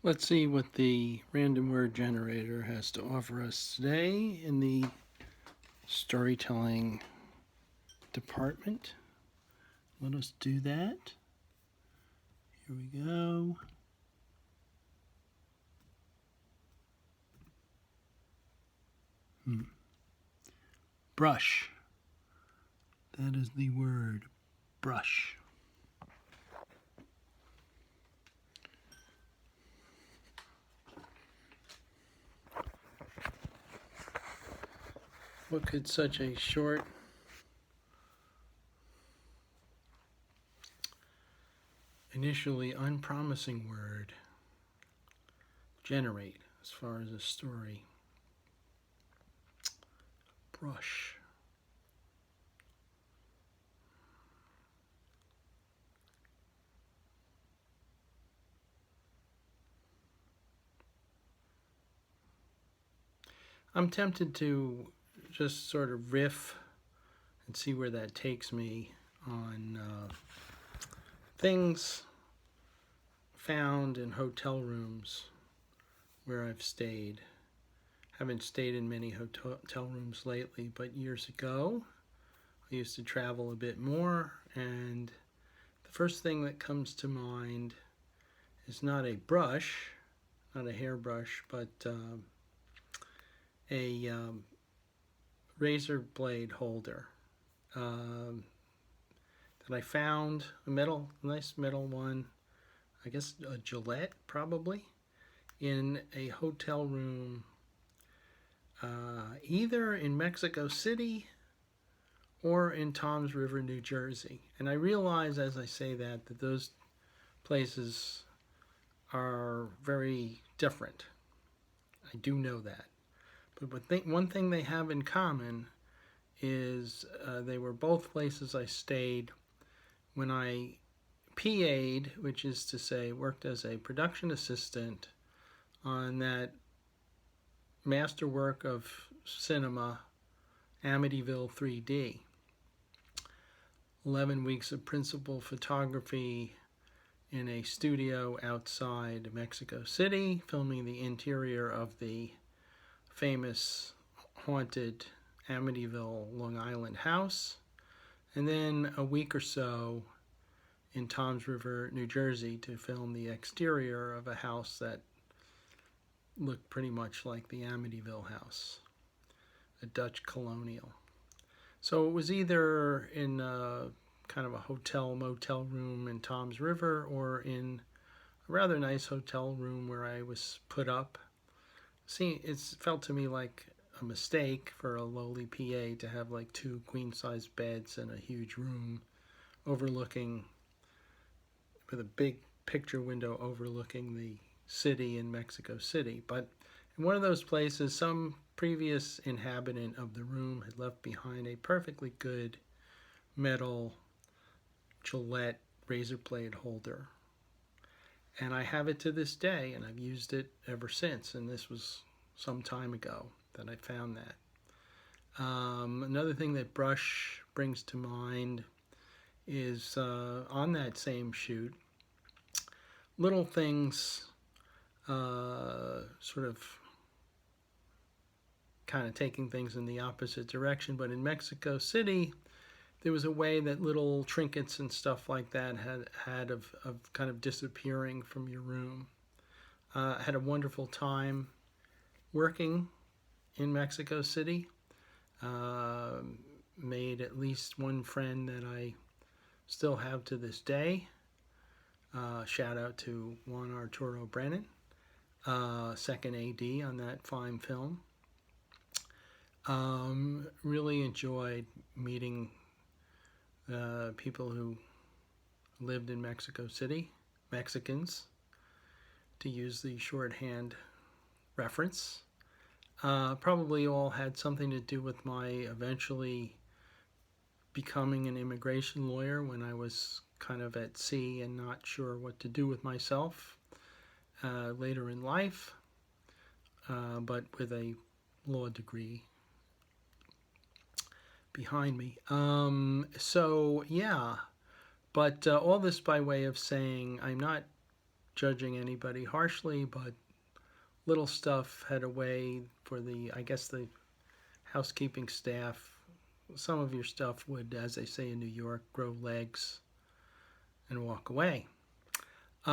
Let's see what the random word generator has to offer us today in the storytelling department. Let us do that. Here we go. Brush. That is the word, brush. What could such a short, initially unpromising word generate as far as a story? Brush. I'm tempted to just sort of riff and see where that takes me on things found in hotel rooms where I've stayed. Haven't stayed in many hotel rooms lately, but years ago I used to travel a bit more, and the first thing that comes to mind is not a brush, not a hairbrush, but a razor blade holder that I found, nice metal one, I guess a Gillette probably, in a hotel room either in Mexico City or in Toms River, New Jersey. And I realize as I say that those places are very different. I do know that. But one thing they have in common is they were both places I stayed when I PA'd, which is to say worked as a production assistant on that masterwork of cinema, Amityville 3D. 11 weeks of principal photography in a studio outside Mexico City, filming the interior of the famous haunted Amityville, Long Island house, and then a week or so in Toms River, New Jersey, to film the exterior of a house that looked pretty much like the Amityville house, a Dutch colonial. So it was either in kind of a motel room in Toms River, or in a rather nice hotel room where I was put up. See, it felt to me like a mistake for a lowly PA to have like two queen-size beds and a huge room overlooking, with a big picture window overlooking the city in Mexico City. But in one of those places, some previous inhabitant of the room had left behind a perfectly good metal Gillette razor blade holder. And I have it to this day, and I've used it ever since. And this was some time ago that I found that. Another thing that brush brings to mind is on that same shoot, little things sort of kind of taking things in the opposite direction. But in Mexico City, there was a way that little trinkets and stuff like that had of kind of disappearing from your room. I had a wonderful time working in Mexico City. Made at least one friend that I still have to this day. Shout out to Juan Arturo Brennan, second AD on that fine film. Really enjoyed meeting people who lived in Mexico City, Mexicans, to use the shorthand reference. Probably all had something to do with my eventually becoming an immigration lawyer when I was kind of at sea and not sure what to do with myself later in life, but with a law degree behind me. So yeah, but all this by way of saying I'm not judging anybody harshly, but little stuff had a way for the, I guess, the housekeeping staff. Some of your stuff would, as they say in New York, grow legs and walk away. We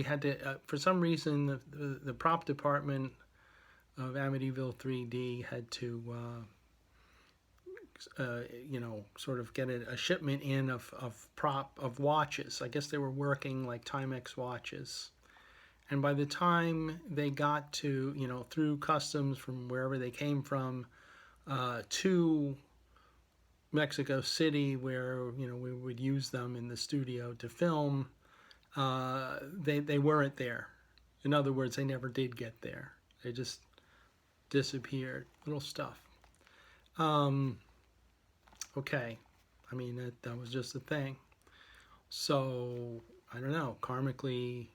had to, for some reason, the prop department of Amityville 3D had to, sort of get a shipment in of watches. I guess they were working like Timex watches. And by the time they got to, through customs from wherever they came from, to Mexico City, where, we would use them in the studio to film, they weren't there. In other words, they never did get there. They just disappeared. Little stuff. Okay. I mean, that was just a thing. So, I don't know, karmically,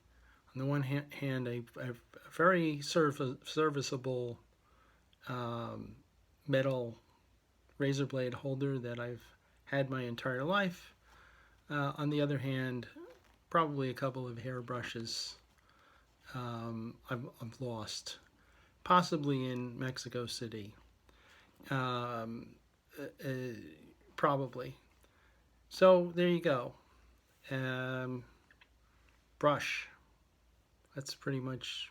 on the one hand, a very serviceable metal razor blade holder that I've had my entire life. On the other hand, probably a couple of hairbrushes I've lost, possibly in Mexico City. Probably. So there you go. Brush. That's pretty much.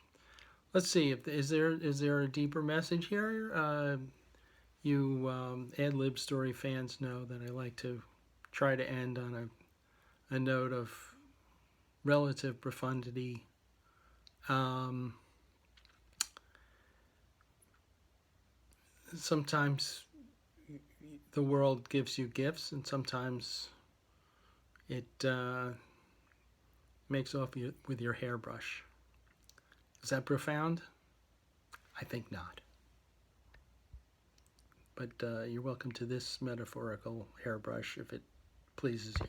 Let's see. Is there a deeper message here? You ad lib story fans know that I like to try to end on a note of relative profundity. Sometimes the world gives you gifts, and sometimes it makes off with your hairbrush. Is that profound? I think not. But you're welcome to this metaphorical hairbrush if it pleases you.